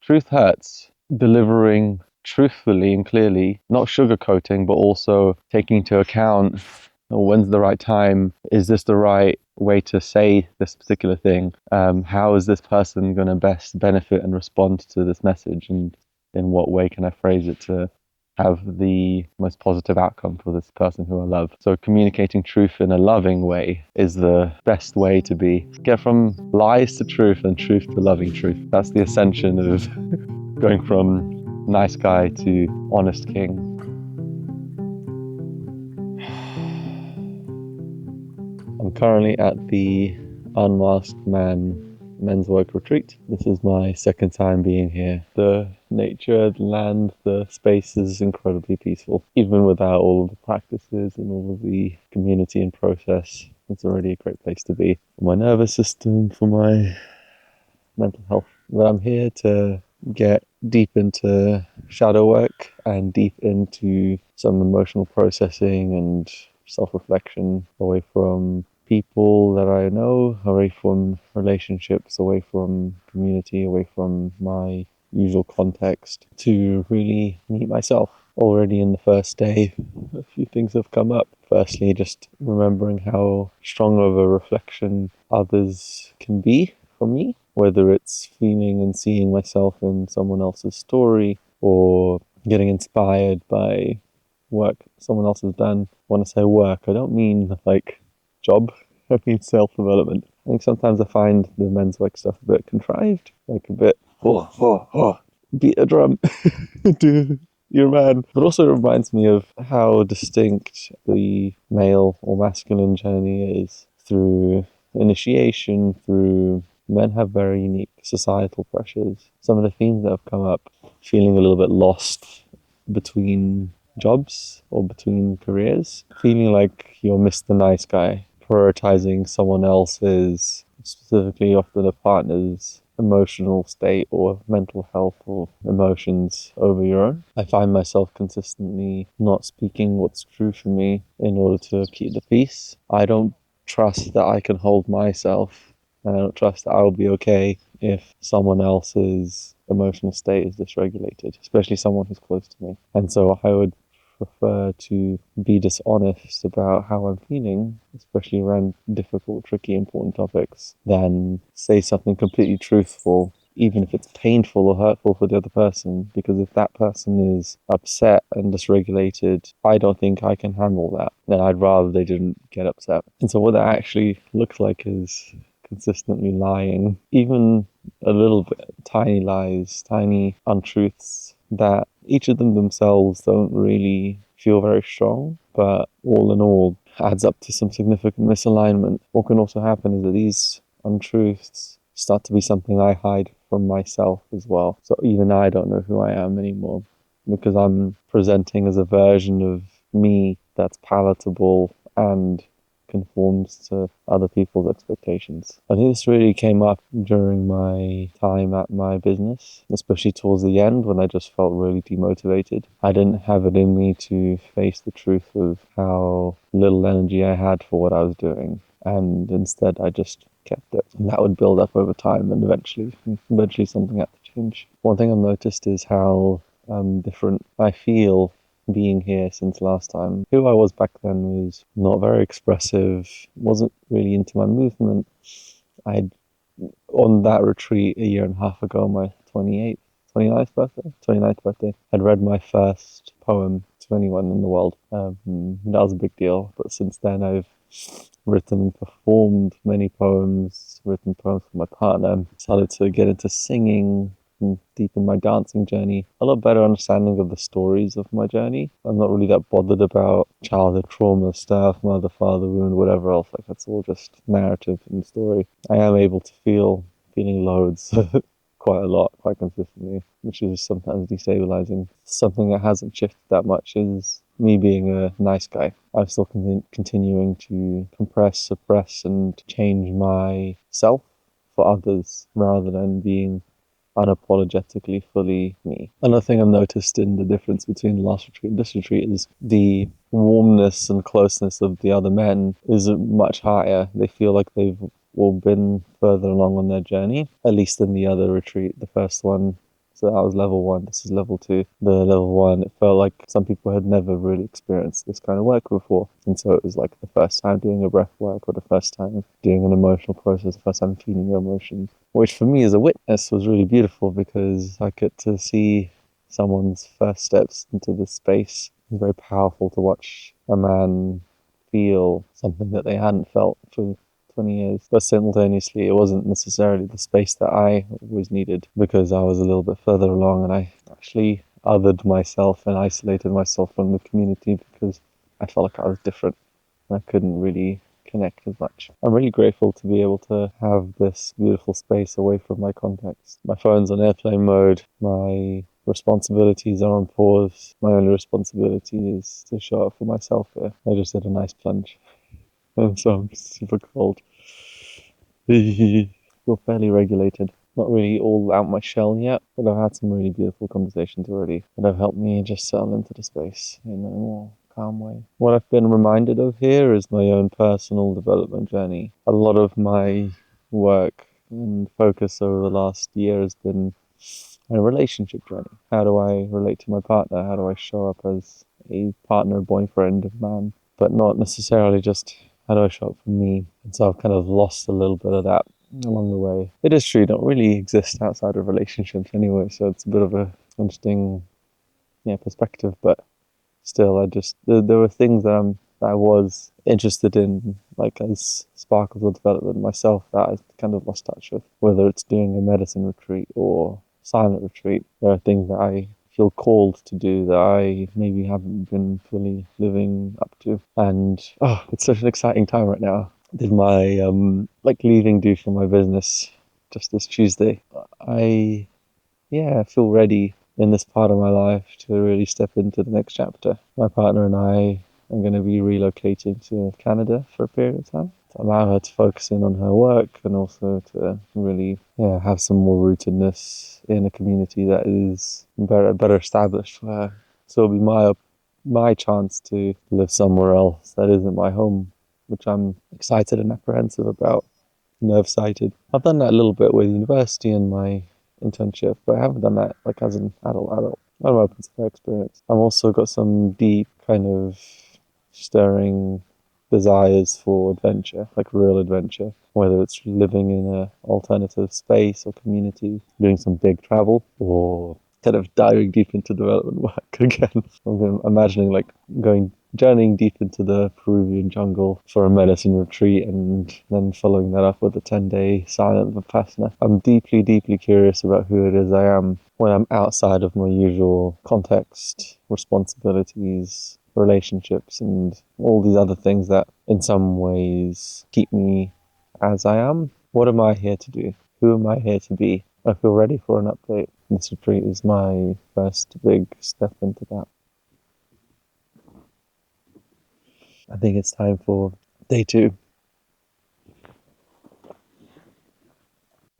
truth hurts. Delivering truthfully and clearly, not sugarcoating, but also taking into account when's the right time. Is this the right way to say this particular thing? How is this person going to best benefit and respond to this message? And in what way can I phrase it to have the most positive outcome for this person who I love? So communicating truth in a loving way is the best way to be. Get from lies to truth and truth to loving truth. That's the ascension of going from nice guy to honest king. I'm currently at the Unmasked Man men's work retreat. This is my second time being here. The nature, the land, the space is incredibly peaceful. Even without all of the practices and all of the community and process, it's already a great place to be. For my nervous system, for my mental health. But I'm here to get deep into shadow work and deep into some emotional processing and self-reflection, away from people that I know, away from relationships, away from community, away from my usual context, to really meet myself. Already in the first day, a few things have come up. Firstly, just remembering how strong of a reflection others can be for me, whether it's feeling and seeing myself in someone else's story or getting inspired by work someone else has done. When I say work, I don't mean like job, I mean self-development. I think sometimes I find the men's work stuff a bit contrived, like a bit, beat a drum, dude, you're a man. But also it reminds me of how distinct the male or masculine journey is through initiation, through men have very unique societal pressures. Some of the themes that have come up, feeling a little bit lost between jobs or between careers, feeling like you're Mr. Nice Guy, prioritizing someone else's, specifically often a partner's emotional state or mental health or emotions over your own. I find myself consistently not speaking what's true for me in order to keep the peace. I don't trust that I can hold myself, and I don't trust that I'll be okay if someone else's emotional state is dysregulated, especially someone who's close to me. And so I would prefer to be dishonest about how I'm feeling, especially around difficult, tricky, important topics, than say something completely truthful, even if it's painful or hurtful for the other person. Because if that person is upset and dysregulated, I don't think I can handle that. Then I'd rather they didn't get upset. And so what that actually looks like is consistently lying, even a little bit, tiny lies, tiny untruths that each of them themselves don't really feel very strong, but all in all adds up to some significant misalignment. What can also happen is that these untruths start to be something I hide from myself as well. So even I don't know who I am anymore, because I'm presenting as a version of me that's palatable and conforms to other people's expectations. I think this really came up during my time at my business, especially towards the end when I just felt really demotivated. I didn't have it in me to face the truth of how little energy I had for what I was doing, and instead I just kept it. And that would build up over time, and eventually something had to change. One thing I've noticed is how different I feel being here since last time. Who I was back then was not very expressive, wasn't really into my movement. On that retreat a year and a half ago, my 29th birthday, I'd read my first poem to anyone in the world. That was a big deal, but since then I've written and performed many poems, written poems for my partner, started to get into singing, deepen my dancing journey, a lot better understanding of the stories of my journey. I'm not really that bothered about childhood trauma stuff, mother, father wound, whatever else. Like, that's all just narrative in the story. I am able to feeling loads quite a lot, quite consistently, which is sometimes destabilizing. Something that hasn't shifted that much is me being a nice guy. I'm still continuing to compress, suppress, and change myself for others rather than being unapologetically fully me. Another thing I've noticed in the difference between the last retreat and this retreat is the warmness and closeness of the other men is much higher. They feel like they've all been further along on their journey, at least in the other retreat. The first one, So that was level one. This is level two. The level one, it felt like some people had never really experienced this kind of work before. And so it was like the first time doing a breath work, or the first time doing an emotional process, the first time feeling your emotions, which for me as a witness was really beautiful because I get to see someone's first steps into this space. It's very powerful to watch a man feel something that they hadn't felt for 20 years. But simultaneously, it wasn't necessarily the space that I always needed because I was a little bit further along and I actually othered myself and isolated myself from the community because I felt like I was different and I couldn't really connect as much. I'm really grateful to be able to have this beautiful space away from my context. My phone's on airplane mode, my responsibilities are on pause. My only responsibility is to show up for myself here. I just did a nice plunge. And so I'm super cold. Feel fairly regulated. Not really all out my shell yet, but I've had some really beautiful conversations already that have helped me just settle into the space in a more calm way. What I've been reminded of here is my own personal development journey. A lot of my work and focus over the last year has been a relationship journey. How do I relate to my partner? How do I show up as a partner, boyfriend, man? But not necessarily just how do I show up for me? And so I've kind of lost a little bit of that along the way. It is true, you don't really exist outside of relationships anyway, so it's a bit of a interesting perspective, but still there were things that I was interested in, like as sparkles of development myself, that I kind of lost touch with. Whether it's doing a medicine retreat or silent retreat, there are things that I feel called to do that I maybe haven't been fully living up to. And it's such an exciting time right now. Did my leaving due for my business just this Tuesday. I feel ready in this part of my life to really step into the next chapter. My partner and I are going to be relocating to Canada for a period of time to allow her to focus in on her work and also to really have some more rootedness in a community that is better established for her. So it'll be my chance to live somewhere else that isn't my home, which I'm excited and apprehensive about, nerve-sighted. I've done that a little bit with university and my internship, but I haven't done that like as an adult. I'm open to that experience. I've also got some deep kind of stirring desires for adventure, like real adventure, whether it's living in an alternative space or community, doing some big travel, or kind of diving deep into development work again. I'm imagining like journeying deep into the Peruvian jungle for a medicine retreat and then following that up with a 10-day silent Vipassana. I'm deeply, deeply curious about who it is I am when I'm outside of my usual context, responsibilities, relationships, and all these other things that in some ways keep me as I am. What am I here to do? Who am I here to be? I feel ready for an update. This retreat is my first big step into that. I think it's time for day 2.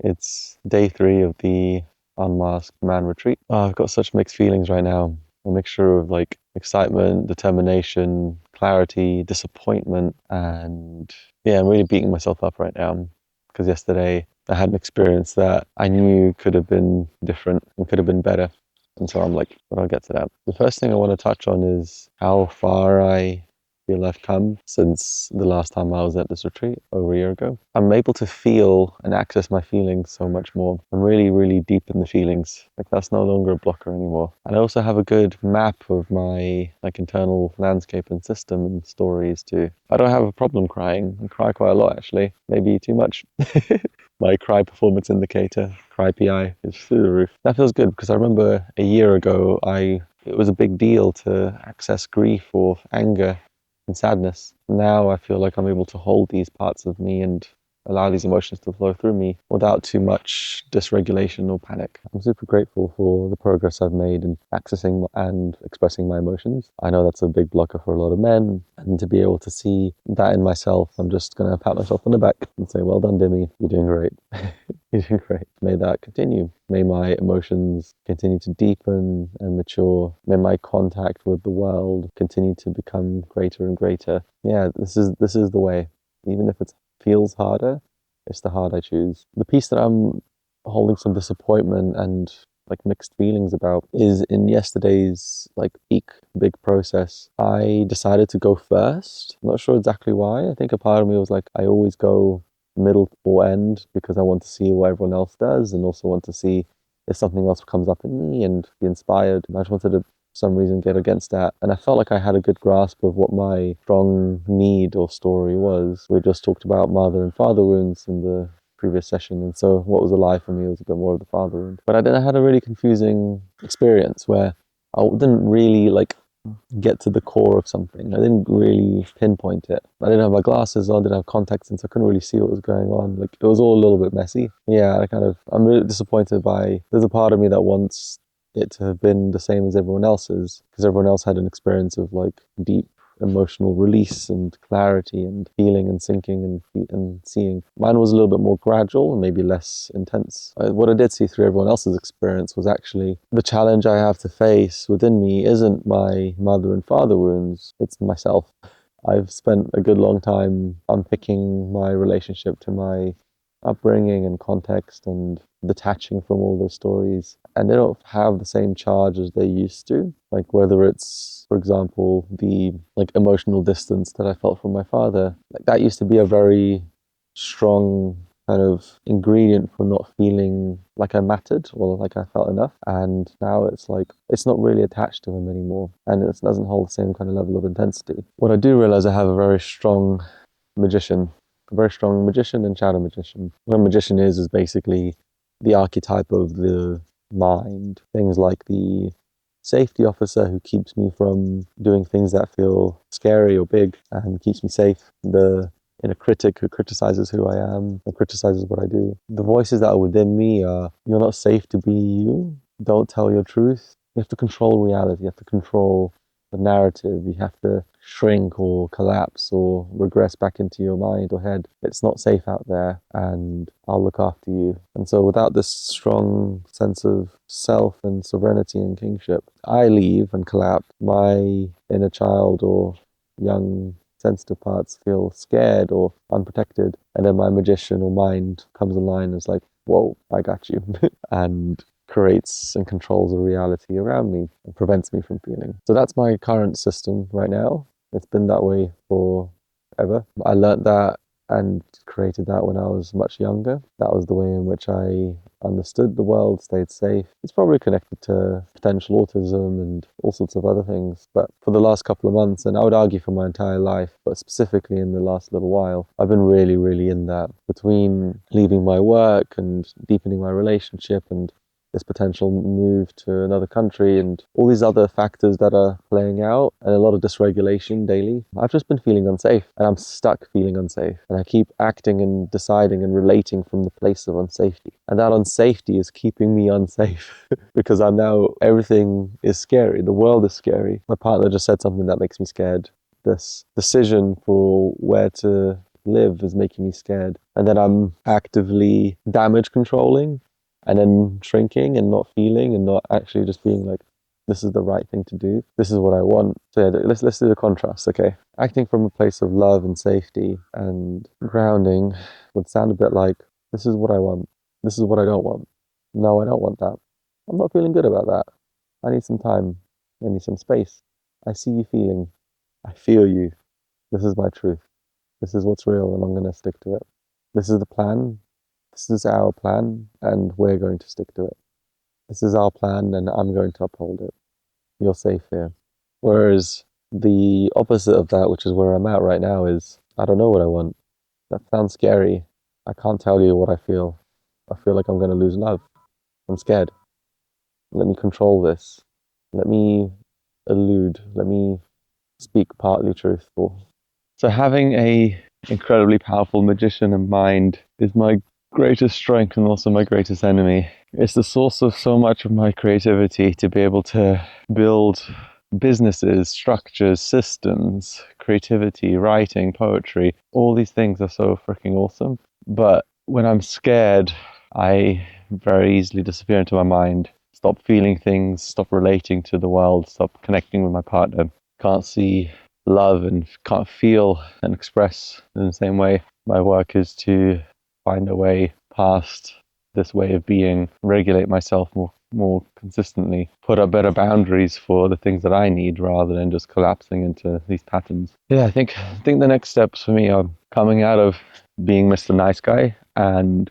It's day 3 of the Unmasked Man retreat. I've got such mixed feelings right now. A mixture of like excitement, determination, clarity, disappointment, and I'm really beating myself up right now because yesterday I had an experience that I knew could have been different and could have been better. And so I'm like, but I'll get to that. The first thing I want to touch on is how far I feel I've come since the last time I was at this retreat over a year ago. I'm able to feel and access my feelings so much more. I'm really, really deep in the feelings. Like that's no longer a blocker anymore. And I also have a good map of my like internal landscape and system and stories too. I don't have a problem crying. I cry quite a lot actually, maybe too much. My cry performance indicator, cry PI, is through the roof. That feels good because I remember a year ago it was a big deal to access grief or anger and sadness. Now I feel like I'm able to hold these parts of me and allow these emotions to flow through me without too much dysregulation or panic. I'm super grateful for the progress I've made in accessing and expressing my emotions. I know that's a big blocker for a lot of men, and to be able to see that in myself, I'm just going to pat myself on the back and say, well done, Dimi, you're doing great. You're doing great. May that continue. May my emotions continue to deepen and mature. May my contact with the world continue to become greater and greater. Yeah, this is the way. Even if it feels harder, it's the hard I choose. The piece that I'm holding some disappointment and like mixed feelings about is in yesterday's like peak big process, I decided to go first. I'm not sure exactly why. I think a part of me was like, I always go middle or end because I want to see what everyone else does and also want to see if something else comes up in me and be inspired. I just wanted to, for some reason, get against that. And I felt like I had a good grasp of what my strong need or story was. We just talked about mother and father wounds in the previous session, and so what was alive for me was a bit more of the father wound. But I had a really confusing experience where I didn't really like get to the core of something. I didn't really pinpoint it. I didn't have my glasses on, didn't have contacts in, so I couldn't really see what was going on. Like, it was all a little bit messy. Yeah, I'm really disappointed there's a part of me that wants it to have been the same as everyone else's, because everyone else had an experience of like deep emotional release and clarity and feeling and sinking and seeing. Mine was a little bit more gradual and maybe less intense. What I did see through everyone else's experience was actually the challenge I have to face within me isn't my mother and father wounds, it's myself. I've spent a good long time unpicking my relationship to my upbringing and context and detaching from all those stories, and they don't have the same charge as they used to. Like, whether it's, for example, the like emotional distance that I felt from my father, like that used to be a very strong kind of ingredient for not feeling like I mattered or like I felt enough. And now it's like it's not really attached to him anymore, and it doesn't hold the same kind of level of intensity. What I do realize, I have a very strong magician, and shadow magician. What a magician is basically the archetype of the mind. Things like the safety officer who keeps me from doing things that feel scary or big and keeps me safe. The inner critic who criticizes who I am and criticizes what I do. The voices that are within me are, you're not safe to be you. Don't tell your truth. You have to control reality. You have to control the narrative. You have to shrink or collapse or regress back into your mind or head. It's not safe out there, and I'll look after you. And so without this strong sense of self and sovereignty and kingship, I leave and collapse. My inner child or young sensitive parts feel scared or unprotected, and then my magician or mind comes online and is like, whoa, I got you. And creates and controls a reality around me and prevents me from feeling. So that's my current system right now. It's been that way forever. I learned that and created that when I was much younger. That was the way in which I understood the world, stayed safe. It's probably connected to potential autism and all sorts of other things. But for the last couple of months, and I would argue for my entire life, but specifically in the last little while, I've been really, really in that. Between leaving my work and deepening my relationship and this potential move to another country and all these other factors that are playing out and a lot of dysregulation daily, I've just been feeling unsafe, and I'm stuck feeling unsafe, and I keep acting and deciding and relating from the place of unsafety, and that unsafety is keeping me unsafe because I'm now, everything is scary, the world is scary. My partner just said something that makes me scared. This decision for where to live is making me scared, and then I'm actively damage controlling and then shrinking and not feeling and not actually just being like, this is the right thing to do. This is what I want. So yeah, let's do the contrast, okay? Acting from a place of love and safety and grounding would sound a bit like, this is what I want. This is what I don't want. No, I don't want that. I'm not feeling good about that. I need some time. I need some space. I see you feeling. I feel you. This is my truth. This is what's real, and I'm going to stick to it. This is the plan. This is our plan, and we're going to stick to it. This is our plan, and I'm going to uphold it. You're safe here. Whereas the opposite of that, which is where I'm at right now, is I don't know what I want. That sounds scary. I can't tell you what I feel. I feel like I'm going to lose love. I'm scared. Let me control this. Let me elude. Let me speak partly truthful. So having a incredibly powerful magician in mind is my greatest strength and also my greatest enemy. It's the source of so much of my creativity to be able to build businesses, structures, systems, creativity, writing, poetry. All these things are so freaking awesome. But when I'm scared, I very easily disappear into my mind, stop feeling things, stop relating to the world, stop connecting with my partner, can't see love and can't feel and express in the same way. My work is to find a way past this way of being, regulate myself more more consistently, put up better boundaries for the things that I need rather than just collapsing into these patterns. Yeah, I think the next steps for me are coming out of being Mr. Nice Guy and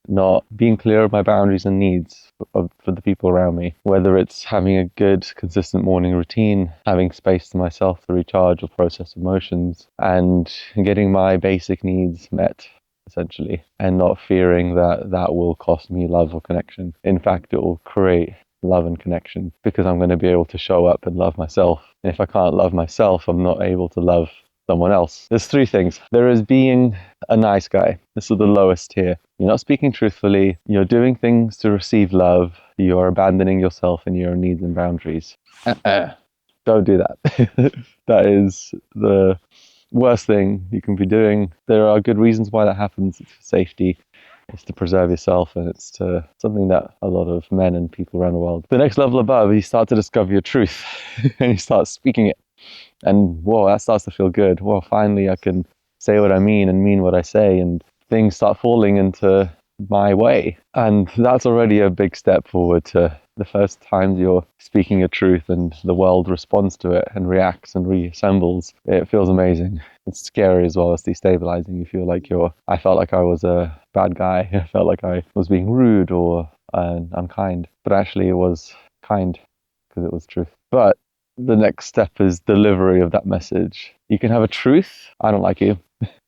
not being clear of my boundaries and needs for the people around me, whether it's having a good, consistent morning routine, having space to myself to recharge or process emotions, and getting my basic needs met, essentially, and not fearing that that will cost me love or connection. In fact, it will create love and connection because I'm going to be able to show up and love myself. And if I can't love myself, I'm not able to love someone else. There's three things. There is being a nice guy. This is the lowest tier. You're not speaking truthfully. You're doing things to receive love. You're abandoning yourself and your needs and boundaries. Don't do that. That is the worst thing you can be doing. There are good reasons why that happens. It's for safety. It's to preserve yourself, and it's to something that a lot of men and people around the world. The next level above, you start to discover your truth and you start speaking it. And whoa, that starts to feel good. Well, finally I can say what I mean and mean what I say, and things start falling into my way. And that's already a big step forward to the first times you're speaking your truth and the world responds to it and reacts and reassembles. It feels amazing. It's scary as well. It's destabilizing. You feel like I felt like I was a bad guy. I felt like I was being rude or unkind. But actually it was kind because it was truth. But the next step is delivery of that message. You can have a truth, I don't like you,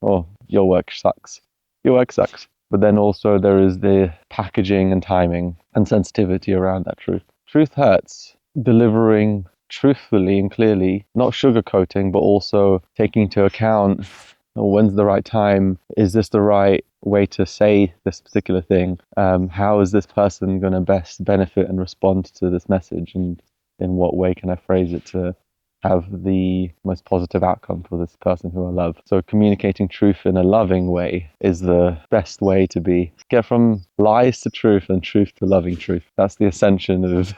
or your work sucks. Your work sucks. But then also there is the packaging and timing and sensitivity around that truth. Truth hurts. Delivering truthfully and clearly, not sugarcoating, but also taking into account when's the right time? Is this the right way to say this particular thing? How is this person going to best benefit and respond to this message? And in what way can I phrase it to have the most positive outcome for this person who I love? So communicating truth in a loving way is the best way to be. Get from lies to truth and truth to loving truth. That's the ascension of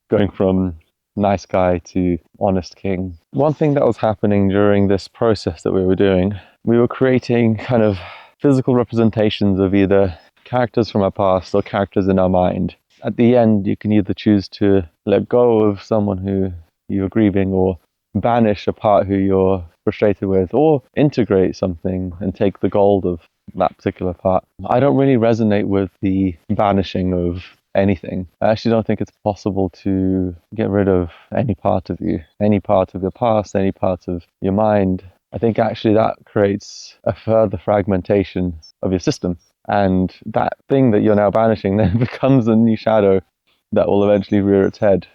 going from nice guy to honest king. One thing that was happening during this process that we were doing, we were creating kind of physical representations of either characters from our past or characters in our mind. At the end, you can either choose to let go of someone who you're grieving or banish a part who you're frustrated with, or integrate something and take the gold of that particular part. I don't really resonate with the banishing of anything. I actually don't think it's possible to get rid of any part of you, any part of your past, any part of your mind. I think actually that creates a further fragmentation of your system. And that thing that you're now banishing then becomes a new shadow that will eventually rear its head.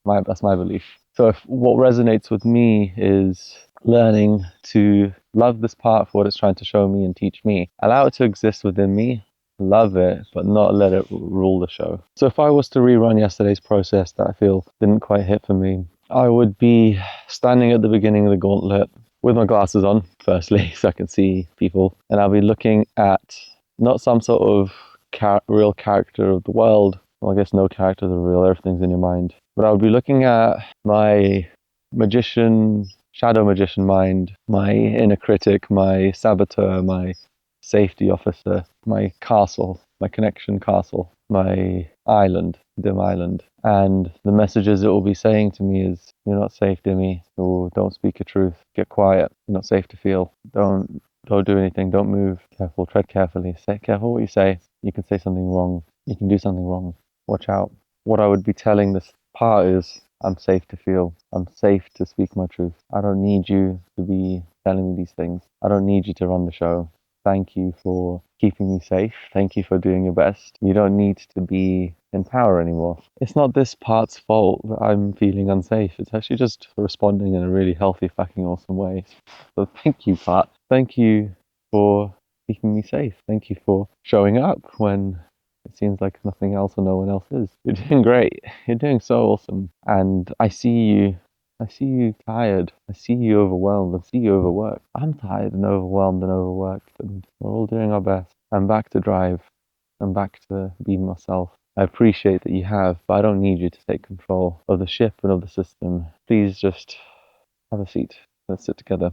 That's my belief. So if what resonates with me is learning to love this part for what it's trying to show me and teach me, allow it to exist within me, love it, but not let it rule the show. So if I was to rerun yesterday's process that I feel didn't quite hit for me, I would be standing at the beginning of the gauntlet with my glasses on, firstly, so I can see people, and I'll be looking at not some sort of real character of the world. Well, I guess no characters are real, everything's in your mind. But I would be looking at my shadow magician mind, my inner critic, my saboteur, my safety officer, my castle, my connection castle, my island, dim island. And the messages it will be saying to me is, you're not safe, Dimi, or don't speak your truth, get quiet, you're not safe to feel, don't do anything, don't move, careful, tread carefully, say careful what you say, you can say something wrong, you can do something wrong, watch out. What I would be telling this part is, I'm safe to feel, I'm safe to speak my truth. I don't need you to be telling me these things. I don't need you to run the show. Thank you for keeping me safe. Thank you for doing your best. You don't need to be in power anymore. It's not this part's fault that I'm feeling unsafe. It's actually just responding in a really healthy, fucking awesome way. So thank you, part. Thank you for keeping me safe. Thank you for showing up when it seems like nothing else or no one else is. You're doing great. You're doing so awesome. And I see you tired. I see you overwhelmed. I see you overworked. I'm tired and overwhelmed and overworked, and we're all doing our best. I'm back to drive. I'm back to be myself. I appreciate that you have, but I don't need you to take control of the ship and of the system. Please just have a seat. Let's sit together.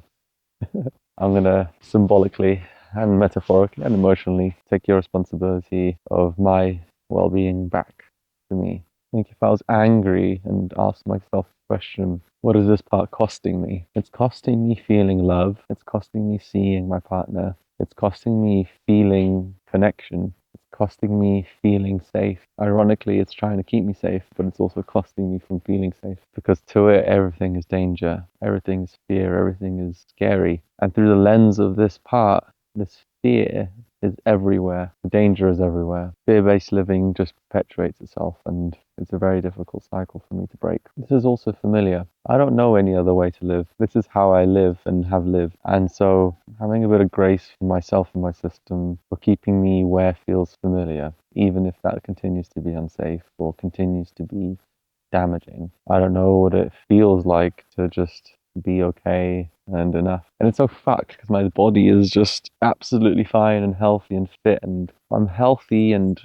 I'm going to symbolically and metaphorically and emotionally take your responsibility of my well-being back to me. Like if I was angry and asked myself the question, what is this part costing me? It's costing me feeling love. It's costing me seeing my partner. It's costing me feeling connection. It's costing me feeling safe. Ironically, it's trying to keep me safe, but it's also costing me from feeling safe because to it, everything is danger. Everything is fear. Everything is scary. And through the lens of this part, this fear is everywhere. The danger is everywhere. Fear-based living just perpetuates itself, and it's a very difficult cycle for me to break. This is also familiar. I don't know any other way to live. This is how I live and have lived. And so having a bit of grace for myself and my system for keeping me where feels familiar, even if that continues to be unsafe or continues to be damaging. I don't know what it feels like to just be okay and enough. And it's so fucked because my body is just absolutely fine and healthy and fit, and I'm healthy and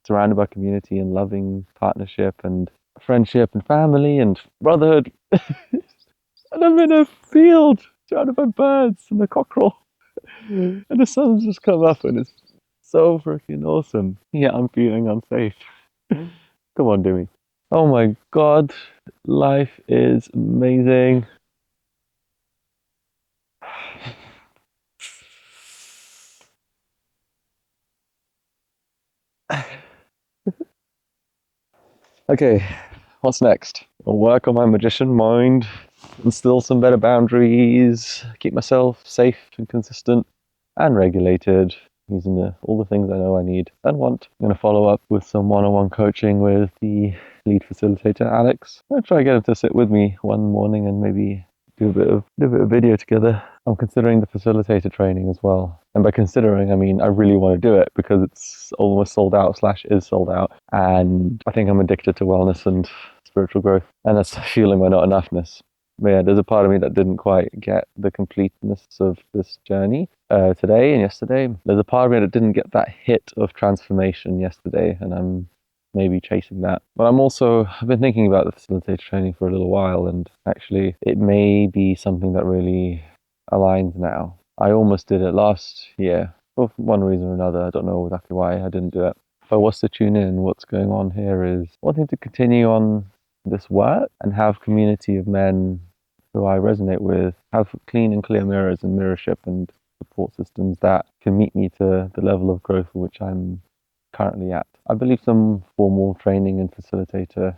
surrounded by community and loving partnership and friendship and family and brotherhood. And I'm in a field surrounded by birds and a cockerel. And the sun's just come up and it's so freaking awesome. Yeah, I'm feeling unsafe. Come on, Dimi. Oh my god, life is amazing. Okay, what's next? I'll work on my magician mind, instill some better boundaries, keep myself safe and consistent and regulated, using all the things I know I need and want. I'm going to follow up with some one-on-one coaching with the lead facilitator, Alex. I'm going to try to get him to sit with me one morning and maybe do a bit of video together. I'm considering the facilitator training as well. And by considering, I mean I really want to do it because it's almost sold out / is sold out. And I think I'm addicted to wellness and spiritual growth. And that's fueling my not enoughness. But yeah, there's a part of me that didn't quite get the completeness of this journey today and yesterday. There's a part of me that didn't get that hit of transformation yesterday, and I'm maybe chasing that. But I've been thinking about the facilitator training for a little while, and actually it may be something that really aligns now. I almost did it last year, for one reason or another. I don't know exactly why I didn't do it. If I was to tune in, what's going on here is wanting to continue on this work and have community of men who I resonate with, have clean and clear mirrors and mirrorship and support systems that can meet me to the level of growth for which I'm currently at. I believe some formal training and facilitator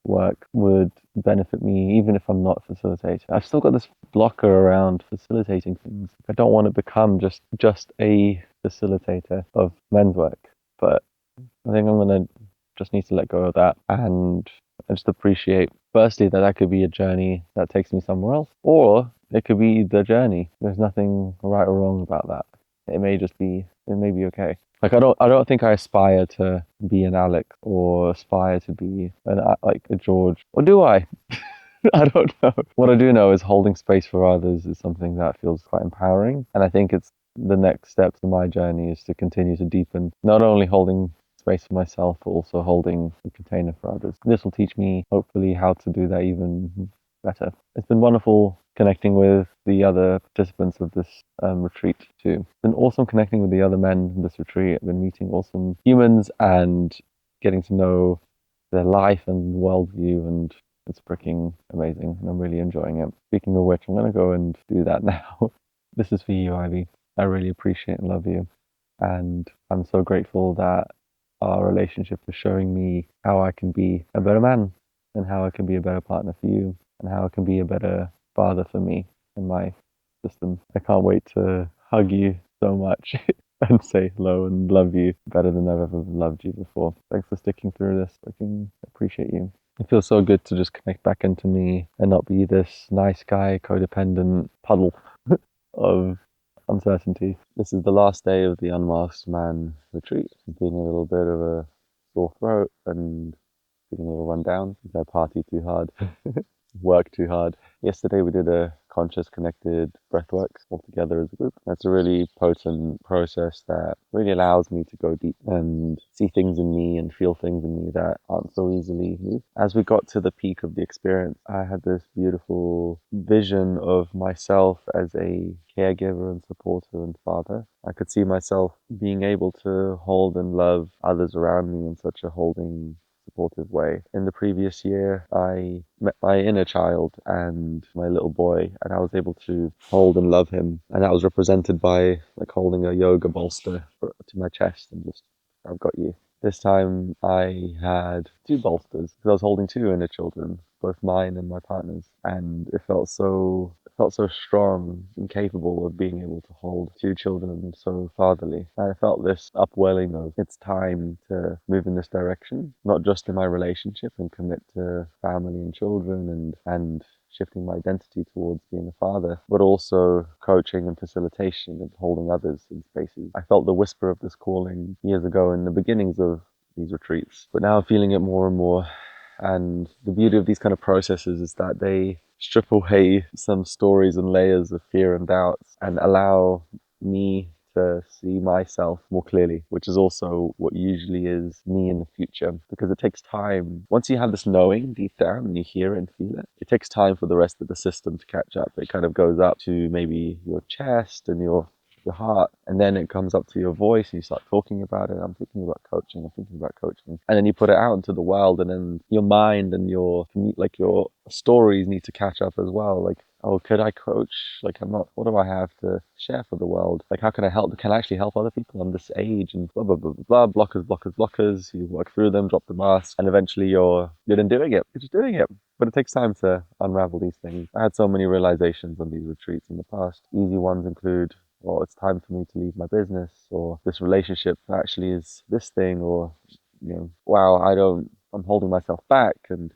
work would benefit me even if I'm not a facilitator. I've still got this blocker around facilitating things. I don't want to become just a facilitator of men's work, but I think I'm gonna just need to let go of that and just appreciate firstly that could be a journey that takes me somewhere else, or it could be the journey. There's nothing right or wrong about that. It may be okay. Like I don't think I aspire to be an Alex or aspire to be like a George, or do I? I don't know. What I do know is holding space for others is something that feels quite empowering, and I think it's the next steps in my journey is to continue to deepen not only holding space for myself, but also holding a container for others. This will teach me, hopefully, how to do that even better. It's been wonderful connecting with the other participants of this retreat too. It's been awesome connecting with the other men in this retreat. I've been meeting awesome humans and getting to know their life and worldview, and it's freaking amazing, and I'm really enjoying it. Speaking of which, I'm going to go and do that now. This is for you, Ivy. I really appreciate and love you, and I'm so grateful that our relationship is showing me how I can be a better man and how I can be a better partner for you and how I can be a better father for me and my system. I can't wait to hug you so much and say hello and love you better than I've ever loved you before. Thanks for sticking through this. I can appreciate you. It feels so good to just connect back into me and not be this nice guy, codependent puddle of uncertainty. This is the last day of the Unmasked Man retreat. I'm feeling a little bit of a sore throat and feeling a little run down because I party too hard, work too hard. Yesterday we did a conscious connected breathwork all together as a group. That's a really potent process that really allows me to go deep and see things in me and feel things in me that aren't so easily moved. As we got to the peak of the experience, I had this beautiful vision of myself as a caregiver and supporter and father. I could see myself being able to hold and love others around me in such a holding, supportive way. In the previous year, I met my inner child and my little boy, and I was able to hold and love him. And that was represented by like holding a yoga bolster to my chest and just, I've got you. This time I had two bolsters because I was holding two inner children, both mine and my partner's, and it felt so strong and capable of being able to hold two children so fatherly. And I felt this upwelling of it's time to move in this direction, not just in my relationship and commit to family and children and shifting my identity towards being a father, but also coaching and facilitation and holding others in spaces. I felt the whisper of this calling years ago in the beginnings of these retreats, but now I'm feeling it more and more. And the beauty of these kind of processes is that they strip away some stories and layers of fear and doubts and allow me to see myself more clearly, which is also what usually is me in the future, because it takes time. Once you have this knowing deep down and you hear it and feel it, it takes time for the rest of the system to catch up. It kind of goes up to maybe your chest and your heart, and then it comes up to your voice and you start talking about it. I'm thinking about coaching, and then you put it out into the world, and then your mind and your stories need to catch up as well. Like, oh, could I coach? Like, I'm not, what do I have to share for the world? Like, how can I help? Can I actually help other people? I'm this age and blah, blah, blah, blah, blah, blockers. You work through them, drop the mask, and eventually you're then doing it. You're just doing it. But it takes time to unravel these things. I had so many realizations on these retreats in the past. Easy ones include, well, it's time for me to leave my business, or this relationship actually is this thing, or, wow, I'm holding myself back, and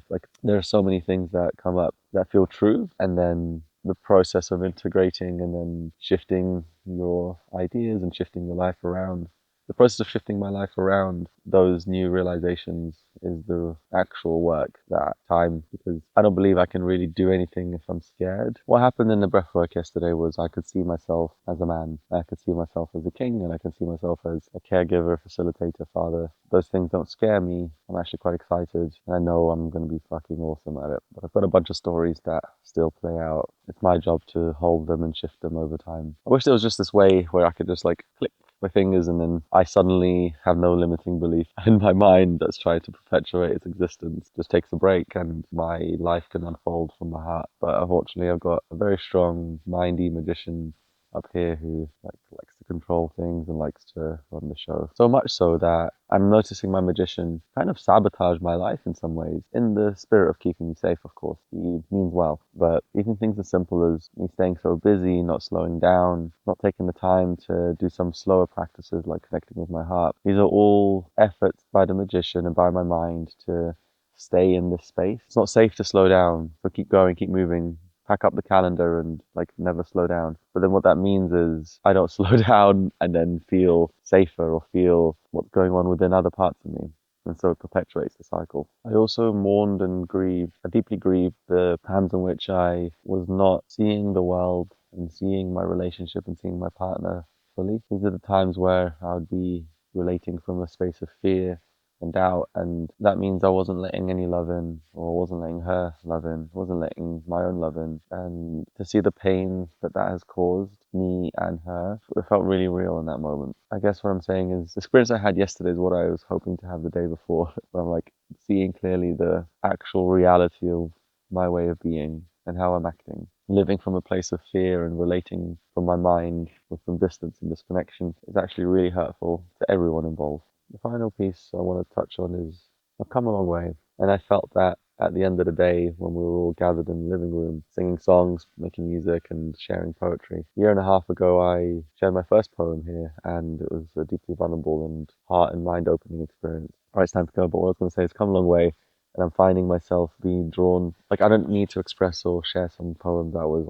like, there are so many things that come up that feel true, and then the process of integrating and then shifting your ideas and shifting your life around. The process of shifting my life around those new realizations is the actual work, that time, because I don't believe I can really do anything if I'm scared. What happened in the breathwork yesterday was I could see myself as a man. I could see myself as a king, and I can see myself as a caregiver, facilitator, father. Those things don't scare me. I'm actually quite excited, and I know I'm going to be fucking awesome at it. But I've got a bunch of stories that still play out. It's my job to hold them and shift them over time. I wish there was just this way where I could just like click my fingers and then I suddenly have no limiting belief, and my mind that's trying to perpetuate its existence just takes a break and my life can unfold from my heart. But unfortunately I've got a very strong mindy magician up here who likes to control things and likes to run the show. So much so that I'm noticing my magician kind of sabotage my life in some ways, in the spirit of keeping me safe, of course. He means well, but even things as simple as me staying so busy, not slowing down, not taking the time to do some slower practices like connecting with my heart. These are all efforts by the magician and by my mind to stay in this space. It's not safe to slow down, so keep going, keep moving. Pack up the calendar and never slow down. But then what that means is I don't slow down and then feel safer or feel what's going on within other parts of me. And so it perpetuates the cycle. I also mourned and grieved, I deeply grieved the times in which I was not seeing the world and seeing my relationship and seeing my partner fully. These are the times where I would be relating from a space of fear and doubt, and that means I wasn't letting any love in, or wasn't letting her love in, wasn't letting my own love in. And to see the pain that has caused me and her, it felt really real in that moment. I guess what I'm saying is the experience I had yesterday is what I was hoping to have the day before, where I'm seeing clearly the actual reality of my way of being and how I'm acting. Living from a place of fear and relating from my mind with some distance and disconnection is actually really hurtful to everyone involved. The final piece I want to touch on is I've come a long way, and I felt that at the end of the day when we were all gathered in the living room, singing songs, making music and sharing poetry. A year and a half ago I shared my first poem here, and it was a deeply vulnerable and heart and mind opening experience. Alright, it's time to go, but what I was going to say is come a long way, and I'm finding myself being drawn, I don't need to express or share some poem that was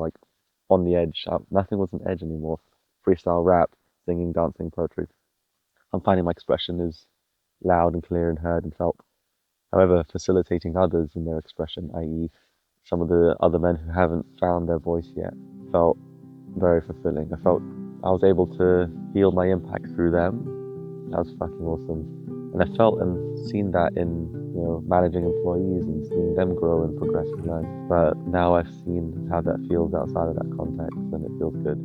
on the edge. Nothing was an edge anymore. Freestyle rap, singing, dancing, poetry. I'm finding my expression is loud and clear and heard and felt. However, facilitating others in their expression, i.e. some of the other men who haven't found their voice yet, felt very fulfilling. I felt I was able to feel my impact through them. That was fucking awesome. And I felt and seen that in managing employees and seeing them grow and progress and learn. But now I've seen how that feels outside of that context, and it feels good.